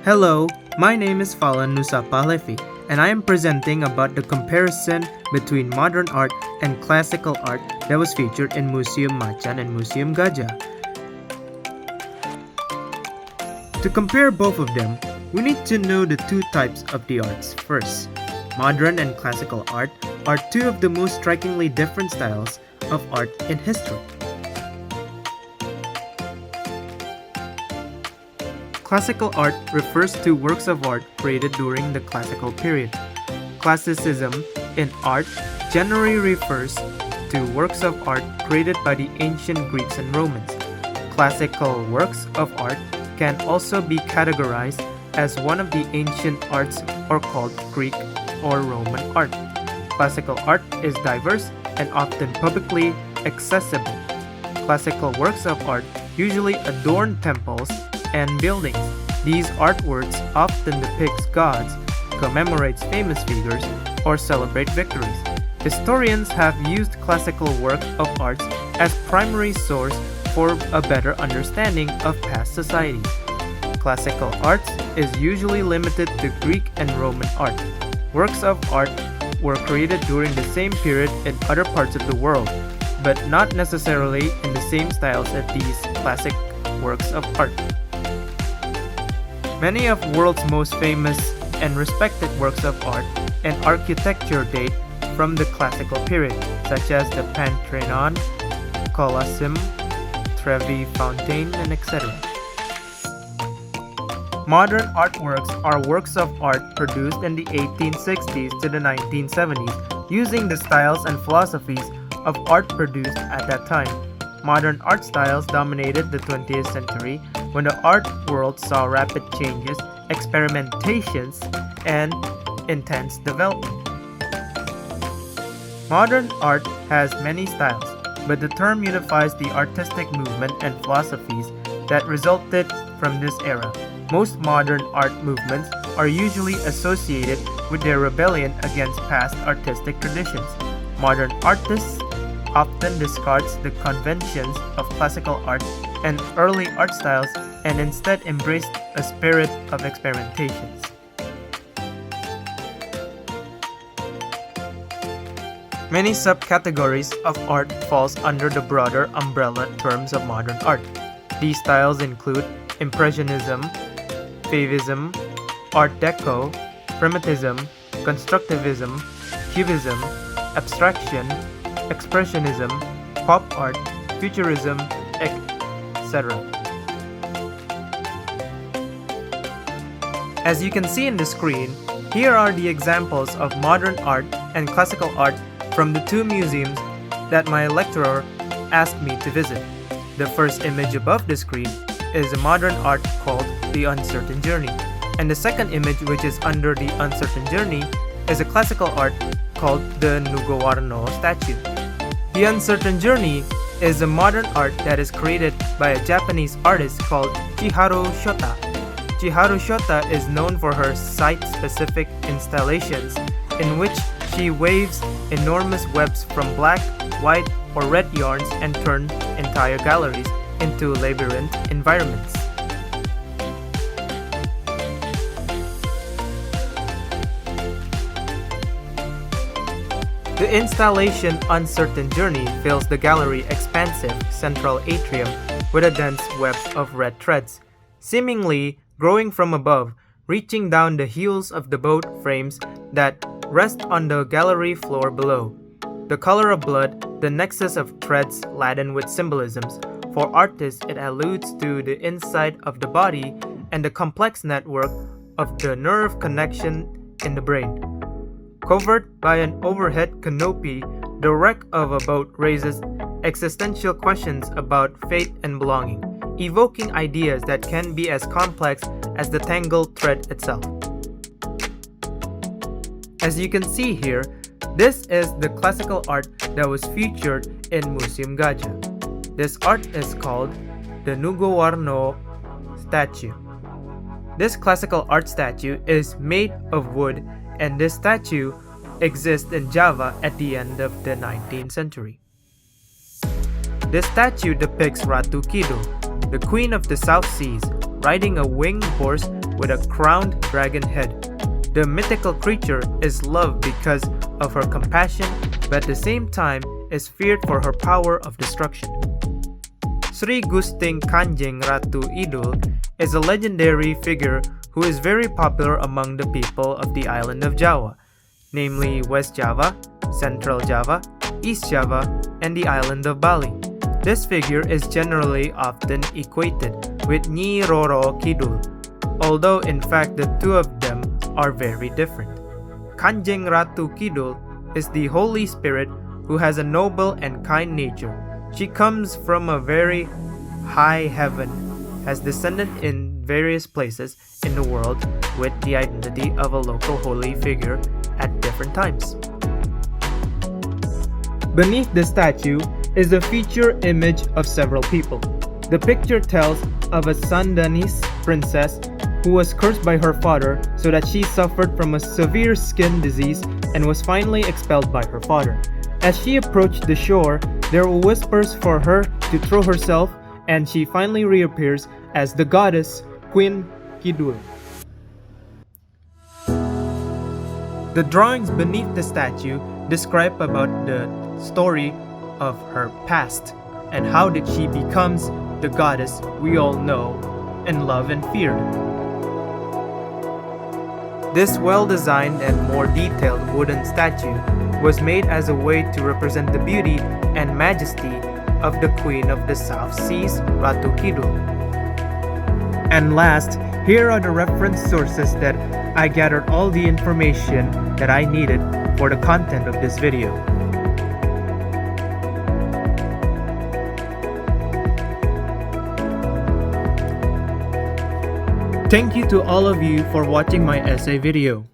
Hello, my name is Fallon Nusa Pahlevi, and I am presenting about the comparison between modern art and classical art that was featured in Museum Macan and Museum Gajah. To compare both of them, we need to know the two types of the arts first. Modern and classical art are two of the most strikingly different styles of art in history. Classical art refers to works of art created during the classical period. Classicism in art generally refers to works of art created by the ancient Greeks and Romans. Classical works of art can also be categorized as one of the ancient arts or called Greek or Roman art. Classical art is diverse and often publicly accessible. Classical works of art usually adorn temples and buildings. These artworks often depict gods, commemorates famous figures, or celebrate victories. Historians have used classical work of art as primary source for a better understanding of past societies. Classical art is usually limited to Greek and Roman art. Works of art were created during the same period in other parts of the world, but not necessarily in the same styles as these classic works of art. Many of the world's most famous and respected works of art and architecture date from the classical period, such as the Pantheon, Colosseum, Trevi Fountain, and etc. Modern artworks are works of art produced in the 1860s to the 1970s using the styles and philosophies of art produced at that time. Modern art styles dominated the 20th century when the art world saw rapid changes, experimentations, and intense development. Modern art has many styles, but the term unifies the artistic movement and philosophies that resulted from this era. Most modern art movements are usually associated with their rebellion against past artistic traditions. Modern artists often discards the conventions of classical art and early art styles and instead embraced a spirit of experimentations. Many subcategories of art falls under the broader umbrella terms of modern art. These styles include Impressionism, Fauvism, Art Deco, Primitivism, Constructivism, Cubism, Abstraction, Expressionism, Pop Art, Futurism, etc. As you can see in the screen, here are the examples of modern art and classical art from the two museums that my lecturer asked me to visit. The first image above the screen is a modern art called The Uncertain Journey, and the second image, which is under The Uncertain Journey, is a classical art called the Nugowarno statue. The Uncertain Journey is a modern art that is created by a Japanese artist called Chiharu Shota. Chiharu Shota is known for her site-specific installations in which she waves enormous webs from black, white, or red yarns and turn entire galleries into labyrinth environments. The installation Uncertain Journey fills the gallery expansive central atrium with a dense web of red threads, seemingly growing from above, reaching down the heels of the boat frames that rest on the gallery floor below. The color of blood, the nexus of threads laden with symbolisms. For artists, it alludes to the inside of the body and the complex network of the nerve connection in the brain. Covered by an overhead canopy, the wreck of a boat raises existential questions about fate and belonging, evoking ideas that can be as complex as the tangled thread itself. As you can see here, this is the classical art that was featured in Museum Gajah. This art is called the Nugowarno statue. This classical art statue is made of wood, and this statue exists in Java at the end of the 19th century. This statue depicts Ratu Kidul, the queen of the South Seas, riding a winged horse with a crowned dragon head. The mythical creature is loved because of her compassion, but at the same time is feared for her power of destruction. Sri Gusting Kanjeng Ratu Idul is a legendary figure who is very popular among the people of the island of Java, namely West Java, Central Java, East Java, and the island of Bali. This figure is generally often equated with Nyi Roro Kidul, although in fact the two of them are very different. Kanjeng Ratu Kidul is the Holy Spirit who has a noble and kind nature. She comes from a very high heaven, has descended in various places in the world with the identity of a local holy figure at different times. Beneath the statue is a feature image of several people. The picture tells of a Sundanese princess who was cursed by her father so that she suffered from a severe skin disease and was finally expelled by her father. As she approached the shore, there were whispers for her to throw herself, and she finally reappears as the goddess Queen Kidul. The drawings beneath the statue describe about the story of her past and how did she becomes the goddess we all know and love and feared. This well-designed and more detailed wooden statue was made as a way to represent the beauty and majesty of the Queen of the South Seas, Ratu Kidul. And last, here are the reference sources that I gathered all the information that I needed for the content of this video. Thank you to all of you for watching my essay video.